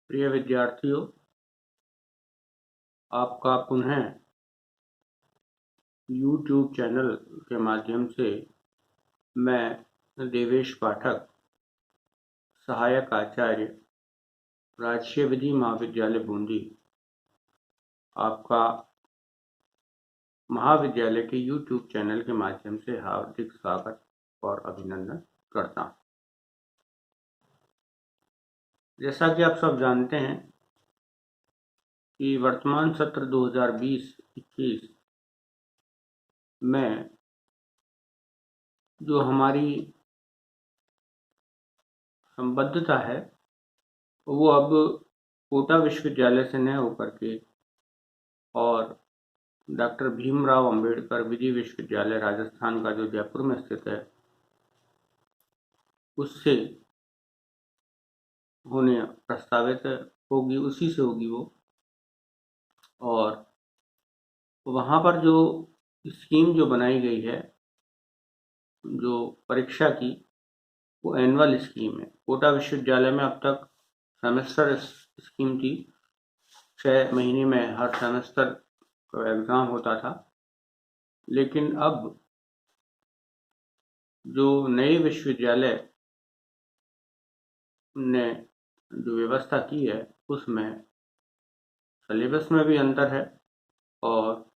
प्रिय विद्यार्थियों, आपका पुनः YouTube चैनल के माध्यम से मैं देवेश पाठक, सहायक आचार्य, राजकीय विधि महाविद्यालय बूंदी, आपका महाविद्यालय के YouTube चैनल के माध्यम से हार्दिक स्वागत और अभिनंदन करता हूँ। जैसा कि आप सब जानते हैं कि वर्तमान सत्र 2020-21 में जो हमारी संबद्धता है वो अब कोटा विश्वविद्यालय से न होकर के और डॉक्टर भीमराव अंबेडकर विधि विश्वविद्यालय राजस्थान का जो जयपुर में स्थित है उससे होने प्रस्तावित होगी, उसी से होगी वो। और वहाँ पर जो स्कीम जो बनाई गई है जो परीक्षा की, वो एनुअल स्कीम है। कोटा विश्वविद्यालय में अब तक सेमेस्टर स्कीम थी, 6 महीने में हर सेमेस्टर का एग्ज़ाम होता था। लेकिन अब जो नए विश्वविद्यालय ने जो व्यवस्था की है उसमें सिलेबस में भी अंतर है और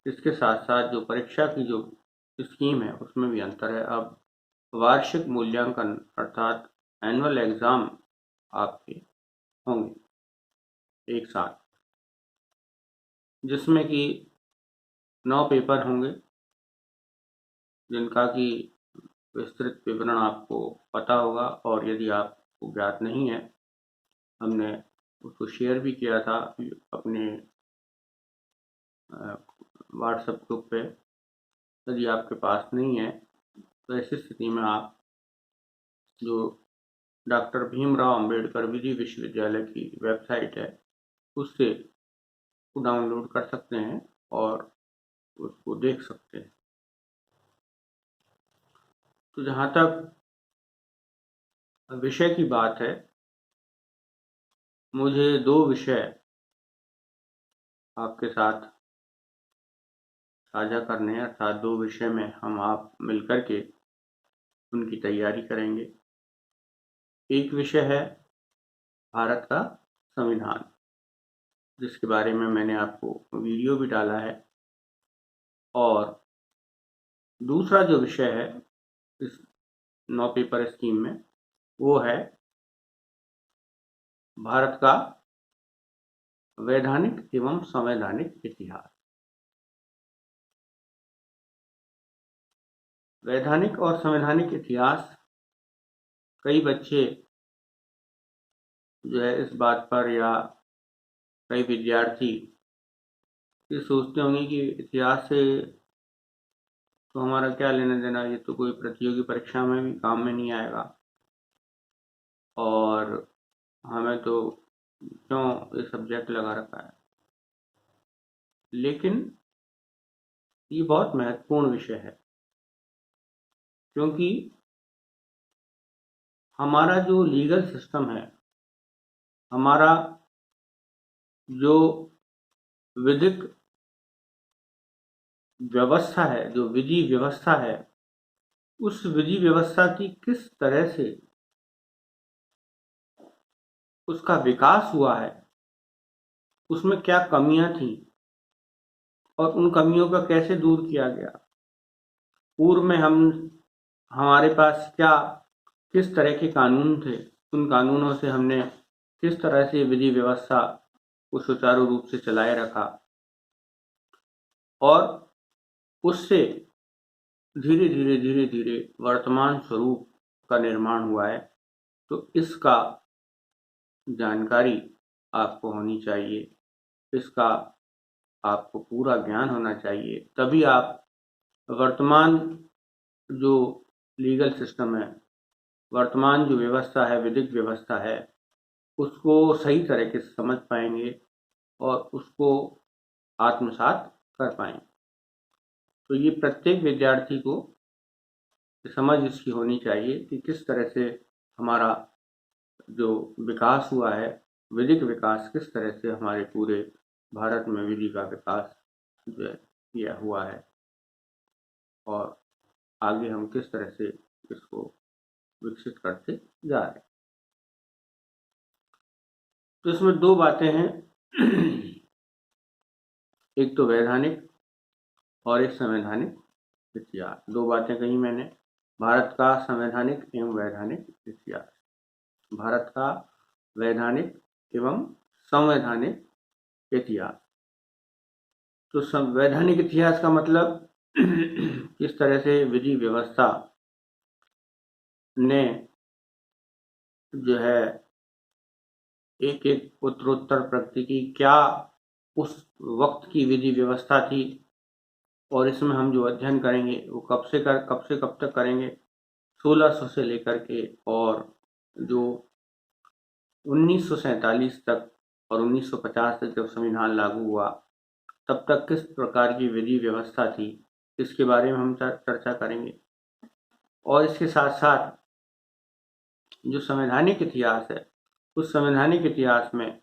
इसके साथ साथ जो परीक्षा की जो स्कीम है उसमें भी अंतर है। अब वार्षिक मूल्यांकन अर्थात एनुअल एग्ज़ाम आपके होंगे एक साथ, जिसमें कि 9 पेपर होंगे, जिनका कि विस्तृत विवरण आपको पता होगा। और यदि आपको ज्ञात नहीं है, हमने उसको शेयर भी किया था अपने व्हाट्सएप ग्रुप पे। यदि आपके पास नहीं है तो ऐसी स्थिति में आप जो डॉक्टर भीमराव अंबेडकर विधि विश्वविद्यालय की वेबसाइट है उससे डाउनलोड कर सकते हैं और उसको देख सकते हैं। तो जहाँ तक विषय की बात है, मुझे 2 विषय आपके साथ साझा करने हैं, अर्थात 2 विषय में हम आप मिलकर के उनकी तैयारी करेंगे। एक विषय है भारत का संविधान, जिसके बारे में मैंने आपको वीडियो भी डाला है। और दूसरा जो विषय है इस 9 पेपर स्कीम में वो है भारत का वैधानिक एवं संवैधानिक इतिहास। वैधानिक और संवैधानिक इतिहास, कई बच्चे जो है इस बात पर या कई विद्यार्थी ये सोचते होंगे कि इतिहास से तो हमारा क्या लेना देना, ये तो कोई प्रतियोगी परीक्षा में भी काम में नहीं आएगा और हमें तो क्यों ये सब्जेक्ट लगा रखा है। लेकिन ये बहुत महत्वपूर्ण विषय है, क्योंकि हमारा जो लीगल सिस्टम है, हमारा जो विधिक व्यवस्था है, जो विधि व्यवस्था है, उस विधि व्यवस्था की किस तरह से उसका विकास हुआ है, उसमें क्या कमियां थी और उन कमियों का कैसे दूर किया गया। पूर्व में हमारे पास किस तरह के कानून थे, उन कानूनों से हमने किस तरह से विधि व्यवस्था को सुचारू रूप से चलाए रखा और उससे धीरे धीरे वर्तमान स्वरूप का निर्माण हुआ है। तो इसका जानकारी आपको होनी चाहिए, इसका आपको पूरा ज्ञान होना चाहिए, तभी आप वर्तमान जो लीगल सिस्टम है, वर्तमान जो व्यवस्था है, विधिक व्यवस्था है, उसको सही तरीके से समझ पाएंगे और उसको आत्मसात कर पाएंगे। तो ये प्रत्येक विद्यार्थी को समझ इसकी होनी चाहिए कि किस तरह से हमारा जो विकास हुआ है विधिक विकास किस तरह से हमारे पूरे भारत में विधि का विकास जो है किया हुआ है और आगे हम किस तरह से इसको विकसित करते जा रहे हैं। तो इसमें दो बातें हैं, एक तो वैधानिक और एक संवैधानिक इतिहास। दो बातें कही मैंने, भारत का संवैधानिक एवं वैधानिक इतिहास। भारत का वैधानिक एवं संवैधानिक इतिहास। तो संवैधानिक इतिहास का मतलब किस तरह से विधि व्यवस्था ने जो है एक एक उत्तरोत्तर प्रगति की, क्या उस वक्त की विधि व्यवस्था थी और इसमें हम जो अध्ययन करेंगे वो कब से कब तक करेंगे, 1600 से लेकर के और जो 1947 तक और 1950 तक जब संविधान लागू हुआ तब तक किस प्रकार की विधि व्यवस्था थी, इसके बारे में हम चर्चा करेंगे। और इसके साथ साथ जो संवैधानिक इतिहास है, उस संवैधानिक इतिहास में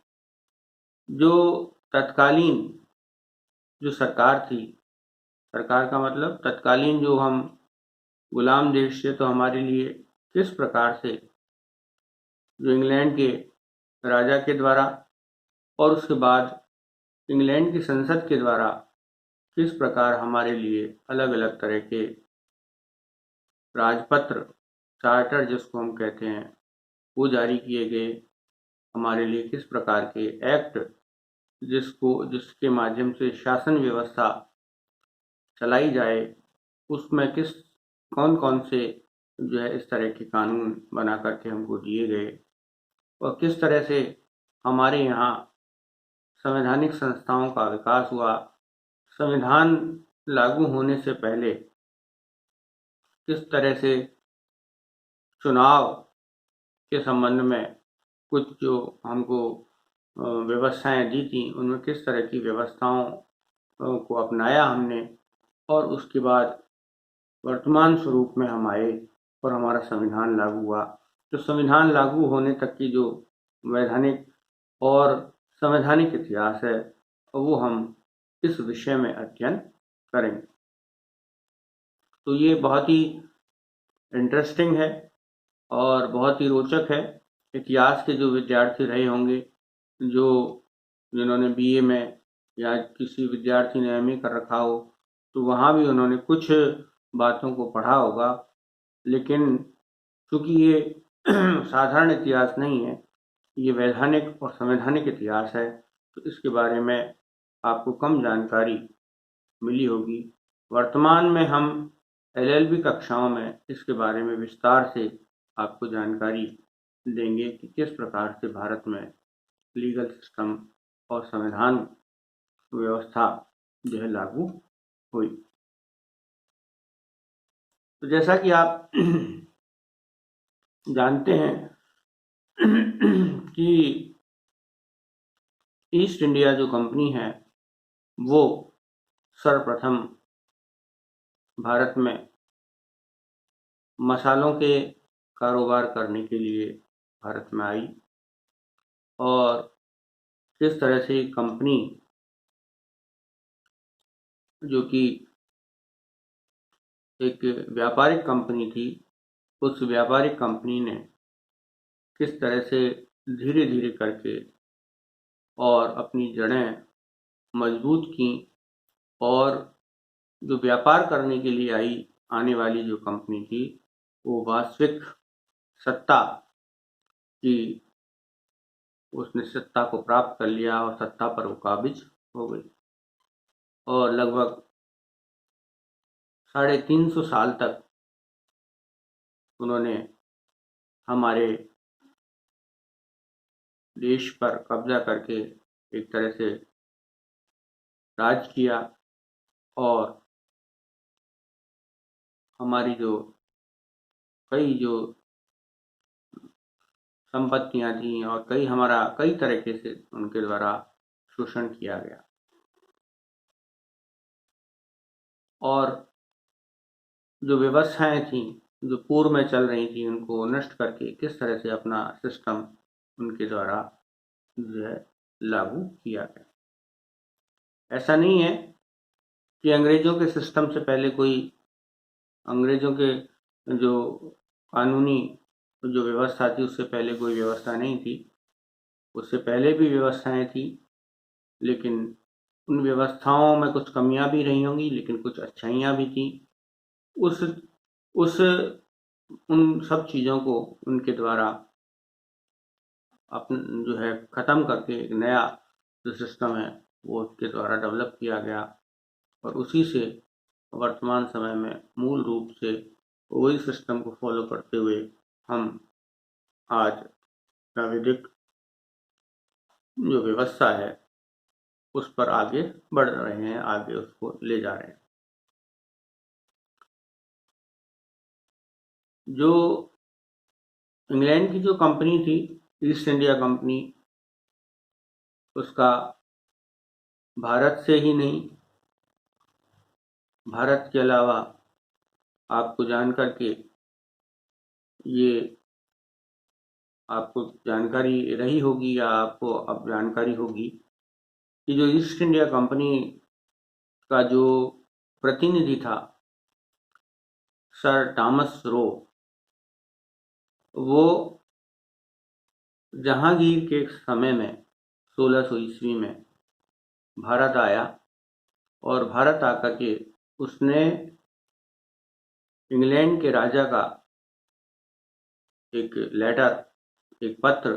जो तत्कालीन जो सरकार थी, सरकार का मतलब तत्कालीन जो हम गुलाम देश थे, तो हमारे लिए किस प्रकार से जो इंग्लैंड के राजा के द्वारा और उसके बाद इंग्लैंड की संसद के द्वारा किस प्रकार हमारे लिए अलग अलग तरह के राजपत्र, चार्टर जिसको हम कहते हैं, वो जारी किए गए। हमारे लिए किस प्रकार के एक्ट जिसके माध्यम से शासन व्यवस्था चलाई जाए, उसमें कौन कौन से जो है इस तरह के कानून बना करके हमको दिए गए और किस तरह से हमारे यहाँ संवैधानिक संस्थाओं का विकास हुआ। संविधान लागू होने से पहले किस तरह से चुनाव के संबंध में कुछ जो हमको व्यवस्थाएं दी थी, उनमें किस तरह की व्यवस्थाओं को अपनाया हमने और उसके बाद वर्तमान स्वरूप में हम आए और हमारा संविधान लागू हुआ। तो संविधान लागू होने तक की जो वैधानिक और संवैधानिक इतिहास है वो हम इस विषय में अध्ययन करेंगे। तो ये बहुत ही इंटरेस्टिंग है और बहुत ही रोचक है। इतिहास के जो विद्यार्थी रहे होंगे, जिन्होंने बीए में या किसी विद्यार्थी ने एमए कर रखा हो, तो वहाँ भी उन्होंने कुछ बातों को पढ़ा होगा, लेकिन चूँकि ये साधारण इतिहास नहीं है, ये वैधानिक और संवैधानिक इतिहास है, तो इसके बारे में आपको कम जानकारी मिली होगी। वर्तमान में हम एलएलबी कक्षाओं में इसके बारे में विस्तार से आपको जानकारी देंगे कि किस प्रकार से भारत में लीगल सिस्टम और संविधान व्यवस्था जो है लागू हुई। तो जैसा कि आप जानते हैं कि ईस्ट इंडिया जो कंपनी है वो सर्वप्रथम भारत में मसालों के कारोबार करने के लिए भारत में आई और किस तरह से कंपनी जो कि एक व्यापारिक कंपनी थी, उस व्यापारिक कंपनी ने किस तरह से धीरे धीरे करके और अपनी जड़ें मजबूत की और जो व्यापार करने के लिए आने वाली जो कंपनी थी वो वास्तविक सत्ता की, उसने सत्ता को प्राप्त कर लिया और सत्ता पर वो काबिज हो गई और लगभग 350 साल तक उन्होंने हमारे देश पर कब्जा करके एक तरह से राज किया और हमारी जो संपत्तियां थी और कई तरीके से उनके द्वारा शोषण किया गया और जो व्यवस्थाएं थी जो पूर्व में चल रही थी उनको नष्ट करके किस तरह से अपना सिस्टम उनके द्वारा जो है लागू किया गया। ऐसा नहीं है कि अंग्रेजों के सिस्टम से पहले अंग्रेजों के जो कानूनी जो व्यवस्था थी उससे पहले कोई व्यवस्था नहीं थी। उससे पहले भी व्यवस्थाएं थी, लेकिन उन व्यवस्थाओं में कुछ कमियां भी रही होंगी, लेकिन कुछ अच्छाइयां भी थी। उस उस उन सब चीज़ों को उनके द्वारा अपन जो है ख़त्म करके एक नया जो सिस्टम है वो उसके द्वारा डेवलप किया गया, और उसी से वर्तमान समय में मूल रूप से वही सिस्टम को फॉलो करते हुए हम आज प्राविधिक जो व्यवस्था है उस पर आगे बढ़ रहे हैं, आगे उसको ले जा रहे हैं। जो इंग्लैंड की जो कंपनी थी, ईस्ट इंडिया कंपनी, उसका भारत से ही नहीं, भारत के अलावा आपको जान करके ये आपको जानकारी रही होगी या आपको अब जानकारी होगी कि जो ईस्ट इंडिया कंपनी का जो प्रतिनिधि था सर थॉमस रो, वो जहांगीर के समय में 1600 ईस्वी में भारत आया, और भारत आकर के उसने इंग्लैंड के राजा का एक लेटर, एक पत्र,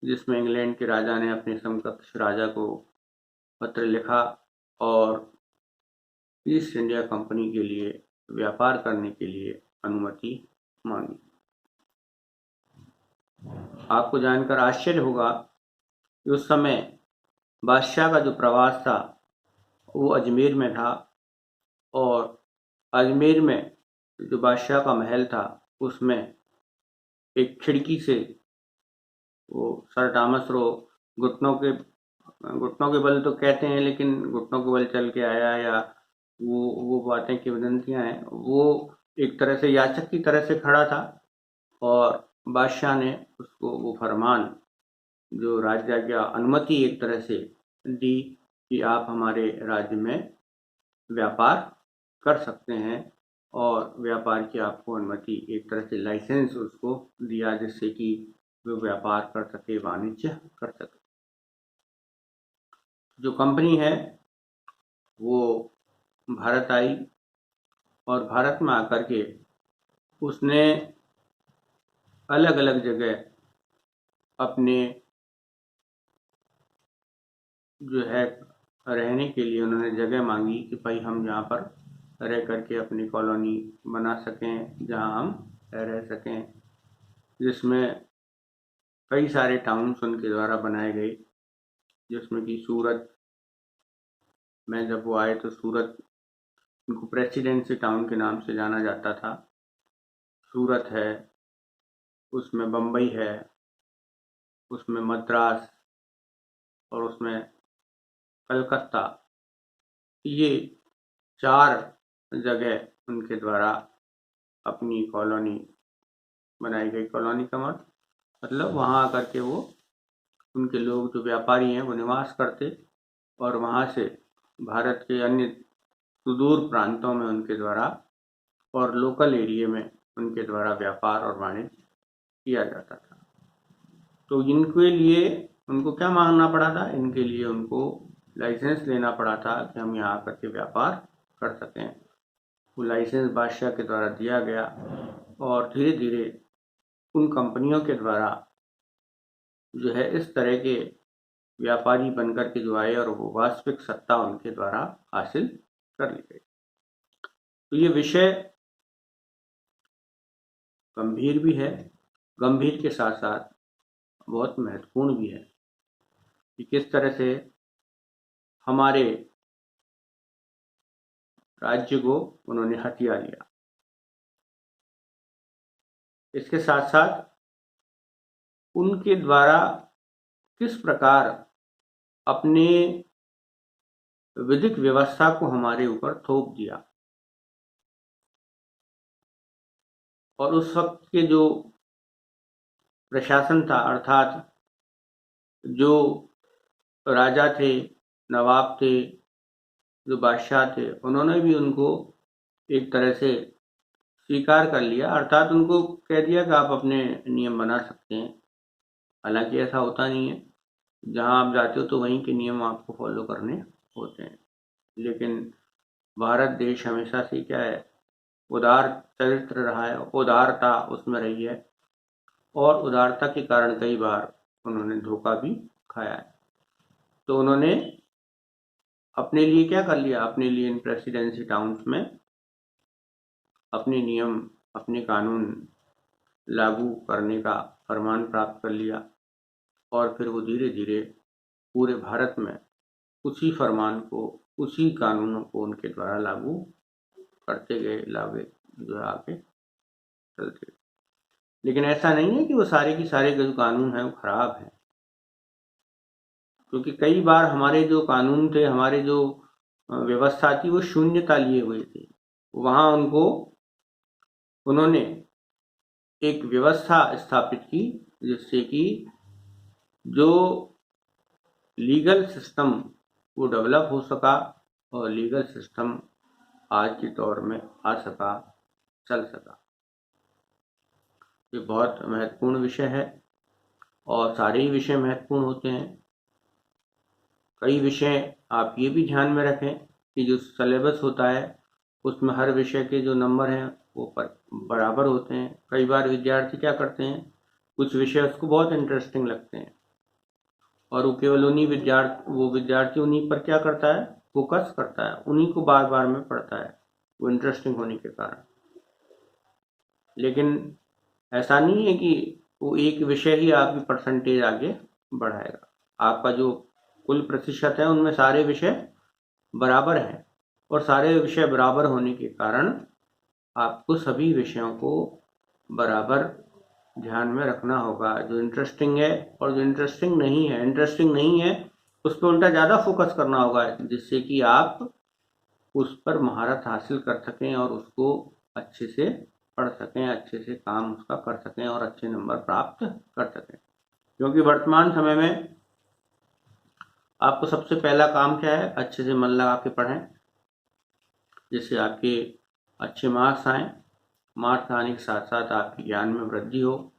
जिसमें इंग्लैंड के राजा ने अपने समकक्ष राजा को पत्र लिखा और ईस्ट इंडिया कंपनी के लिए व्यापार करने के लिए अनुमति मांगी। आपको जानकर आश्चर्य होगा कि उस समय बादशाह का जो प्रवास था वो अजमेर में था, और अजमेर में जो बादशाह का महल था उसमें एक खिड़की से वो सर थॉमस रो घुटनों के बल तो कहते हैं, लेकिन घुटनों के बल चल के आया या वो बातें किंवदंतियां हैं, वो एक तरह से याचक की तरह से खड़ा था, और बादशाह ने उसको वो फरमान, जो राज्याज्ञा, अनुमति एक तरह से दी कि आप हमारे राज्य में व्यापार कर सकते हैं, और व्यापार की आपको अनुमति, एक तरह से लाइसेंस उसको दिया, जिससे कि वो व्यापार कर सके, वाणिज्य कर सके। जो कंपनी है वो भारत आई, और भारत में आकर के उसने अलग अलग जगह अपने जो है रहने के लिए उन्होंने जगह मांगी कि भाई हम यहाँ पर रह करके अपनी कॉलोनी बना सकें, जहाँ हम रह सकें, जिसमें कई सारे टाउन्स उनके द्वारा बनाए गए, जिसमें कि सूरत में जब वो आए तो सूरत उनको प्रेसिडेंसी टाउन के नाम से जाना जाता था। सूरत है, उसमें बम्बई है, उसमें मद्रास, और उसमें कलकत्ता, ये 4 जगह उनके द्वारा अपनी कॉलोनी बनाई गई। कॉलोनी का मतलब वहाँ आकर के वो उनके लोग जो व्यापारी हैं वो निवास करते, और वहाँ से भारत के अन्य सुदूर प्रांतों में उनके द्वारा और लोकल एरिया में उनके द्वारा व्यापार और वाणिज्य किया जाता था। तो इनके लिए उनको क्या मांगना पड़ा था? इनके लिए उनको लाइसेंस लेना पड़ा था कि हम यहाँ आकर के व्यापार कर सकें। वो लाइसेंस बादशाह के द्वारा दिया गया, और धीरे धीरे उन कंपनियों के द्वारा जो है इस तरह के व्यापारी बनकर के जो आए, और वो वास्तविक सत्ता उनके द्वारा हासिल कर ली गई। तो ये विषय गंभीर भी है, गंभीर के साथ साथ बहुत महत्वपूर्ण भी है कि किस तरह से हमारे राज्य को उन्होंने हथिया लिया। इसके साथ साथ उनके द्वारा किस प्रकार अपने विधिक व्यवस्था को हमारे ऊपर थोप दिया, और उस वक्त के जो प्रशासन था, अर्थात जो राजा थे, नवाब थे, जो बादशाह थे, उन्होंने भी उनको एक तरह से स्वीकार कर लिया, अर्थात उनको कह दिया कि आप अपने नियम बना सकते हैं। हालांकि ऐसा होता नहीं है, जहां आप जाते हो तो वहीं के नियम आपको फॉलो करने होते हैं। लेकिन भारत देश हमेशा से क्या है, उदार चरित्र रहा है, उदारता उसमें रही है, और उदारता के कारण कई बार उन्होंने धोखा भी खाया है। तो उन्होंने अपने लिए क्या कर लिया, अपने लिए इन प्रेसिडेंसी टाउन्स में अपने नियम, अपने कानून लागू करने का फरमान प्राप्त कर लिया, और फिर वो धीरे धीरे पूरे भारत में उसी फरमान को, उसी कानूनों को उनके द्वारा लागू करते गए, लागे जो है आगे चलते गए। लेकिन ऐसा नहीं है कि वो सारे के सारे जो कानून हैं वो खराब हैं, क्योंकि कई बार हमारे जो कानून थे, हमारे जो व्यवस्था थी, वो शून्यता लिए हुए थे। वहां उन्होंने एक व्यवस्था स्थापित की, जिससे कि जो लीगल सिस्टम वो डेवलप हो सका, और लीगल सिस्टम आज के दौर में आ सका, चल सका। ये बहुत महत्वपूर्ण विषय है, और सारे ही विषय महत्वपूर्ण होते हैं। कई विषय आप ये भी ध्यान में रखें कि जो सिलेबस होता है उसमें हर विषय के जो नंबर हैं वो बराबर होते हैं। कई बार विद्यार्थी क्या करते हैं, कुछ विषय उसको बहुत इंटरेस्टिंग लगते हैं, और वो केवल वो विद्यार्थी उन्हीं पर क्या करता है, फोकस करता है, उन्हीं को बार बार में पढ़ता है, वो इंटरेस्टिंग होने के कारण। लेकिन ऐसा नहीं है कि वो एक विषय ही आपकी परसेंटेज आगे बढ़ाएगा। आपका जो कुल प्रतिशत है उनमें सारे विषय बराबर हैं, और सारे विषय बराबर होने के कारण आपको सभी विषयों को बराबर ध्यान में रखना होगा। जो इंटरेस्टिंग है और जो इंटरेस्टिंग नहीं है उस पर उल्टा ज़्यादा फोकस करना होगा, जिससे कि आप उस पर महारत हासिल कर सकें और उसको अच्छे से पढ़ सकें, अच्छे से काम उसका कर सकें और अच्छे नंबर प्राप्त कर सकें। क्योंकि वर्तमान समय में आपको सबसे पहला काम क्या है, अच्छे से मन लगा के पढ़ें, जिससे आपके अच्छे मार्क्स आएँ। मार्क्स आने के साथ साथ आपके ज्ञान में वृद्धि हो,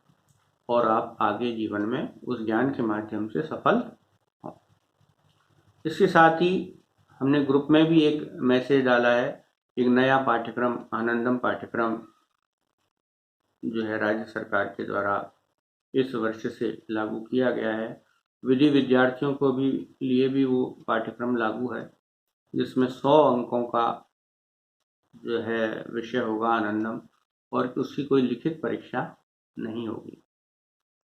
और आप आगे जीवन में उस ज्ञान के माध्यम से सफल हों। इसके साथ ही हमने ग्रुप में भी एक मैसेज डाला है, एक नया पाठ्यक्रम, आनंदम पाठ्यक्रम जो है राज्य सरकार के द्वारा इस वर्ष से लागू किया गया है। विधि विद्यार्थियों को भी लिए भी वो पाठ्यक्रम लागू है, जिसमें 100 अंकों का जो है विषय होगा आनंदम, और उसकी कोई लिखित परीक्षा नहीं होगी।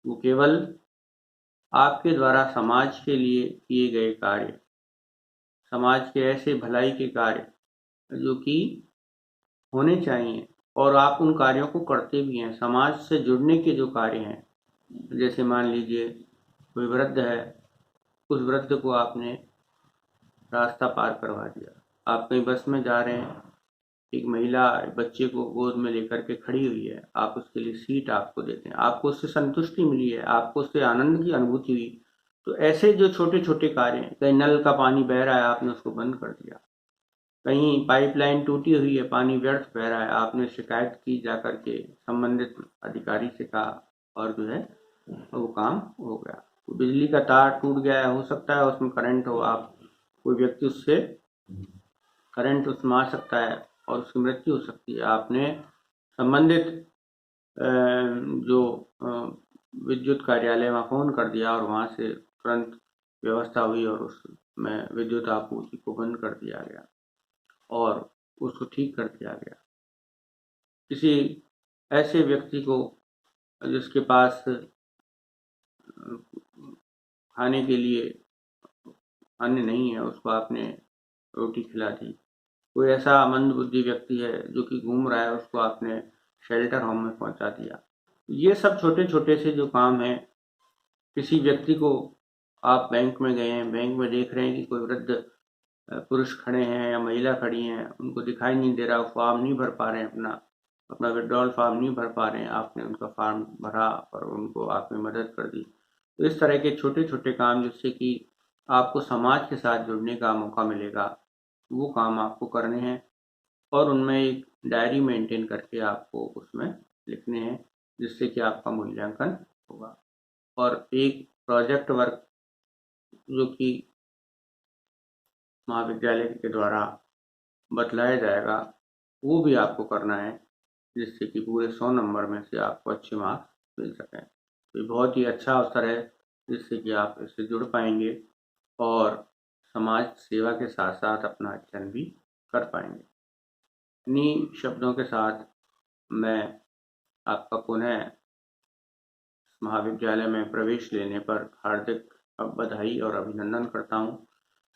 वो केवल आपके द्वारा समाज के लिए किए गए कार्य, समाज के ऐसे भलाई के कार्य जो कि होने चाहिए, और आप उन कार्यों को करते भी हैं, समाज से जुड़ने के जो कार्य हैं, जैसे मान लीजिए कोई वृद्ध है, उस वृद्ध को आपने रास्ता पार करवा दिया। आप कहीं बस में जा रहे हैं, एक महिला बच्चे को गोद में लेकर के खड़ी हुई है, आप उसके लिए सीट आपको देते हैं, आपको उससे संतुष्टि मिली है, आपको उससे आनंद की अनुभूति हुई। तो ऐसे जो छोटे छोटे कार्य हैं, कहीं नल का पानी बह रहा है, आपने उसको बंद कर दिया, कहीं पाइपलाइन टूटी हुई है, पानी व्यर्थ बह रहा है, आपने शिकायत की, जाकर के संबंधित अधिकारी से कहा, और जो है वो काम हो गया। तो बिजली का तार टूट गया है, हो सकता है उसमें करंट हो, आप कोई व्यक्ति उससे करंट उसमें आ सकता है और उसकी मृत्यु हो सकती है। आपने संबंधित जो विद्युत कार्यालय वहाँ फ़ोन कर दिया, और वहाँ से तुरंत व्यवस्था हुई, और उसमें विद्युत आपूर्ति को बंद कर दिया गया और उसको ठीक कर दिया गया। किसी ऐसे व्यक्ति को जिसके पास खाने के लिए अन्न नहीं है, उसको आपने रोटी खिला दी। कोई ऐसा मंदबुद्धि व्यक्ति है जो कि घूम रहा है, उसको आपने शेल्टर होम में पहुंचा दिया। ये सब छोटे छोटे से जो काम हैं, किसी व्यक्ति को आप बैंक में गए हैं, बैंक में देख रहे हैं कि कोई वृद्ध पुरुष खड़े हैं या महिला खड़ी हैं, उनको दिखाई नहीं दे रहा, फॉर्म नहीं भर पा रहे हैं, अपना विड्रॉल फॉर्म नहीं भर पा रहे हैं, आपने उनका फॉर्म भरा और उनको आपने मदद कर दी। तो इस तरह के छोटे छोटे काम जिससे कि आपको समाज के साथ जुड़ने का मौका मिलेगा, वो काम आपको करने हैं और उनमें एक डायरी मेंटेन करके आपको उसमें लिखने हैं, जिससे कि आपका मूल्यांकन होगा। और एक प्रोजेक्ट वर्क जो कि महाविद्यालय के द्वारा बतलाया जाएगा, वो भी आपको करना है, जिससे कि पूरे 100 नंबर में से आपको अच्छे मार्क्स मिल सकें। तो ये बहुत ही अच्छा अवसर है, जिससे कि आप इससे जुड़ पाएंगे और समाज सेवा के साथ साथ अपना अध्ययन भी कर पाएंगे। इन्हीं शब्दों के साथ मैं आपका पुनः महाविद्यालय में प्रवेश लेने पर हार्दिक बधाई और अभिनंदन करता हूँ।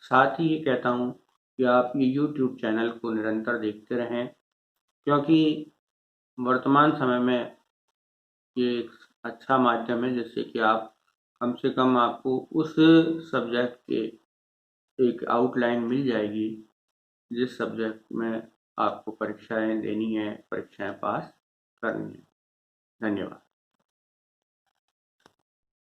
साथ ही ये कहता हूँ कि आप ये यूट्यूब चैनल को निरंतर देखते रहें, क्योंकि वर्तमान समय में ये एक अच्छा माध्यम है, जिससे कि आप कम से कम आपको उस सब्जेक्ट के एक आउटलाइन मिल जाएगी जिस सब्जेक्ट में आपको परीक्षाएं देनी है, परीक्षाएं पास करनी है। धन्यवाद।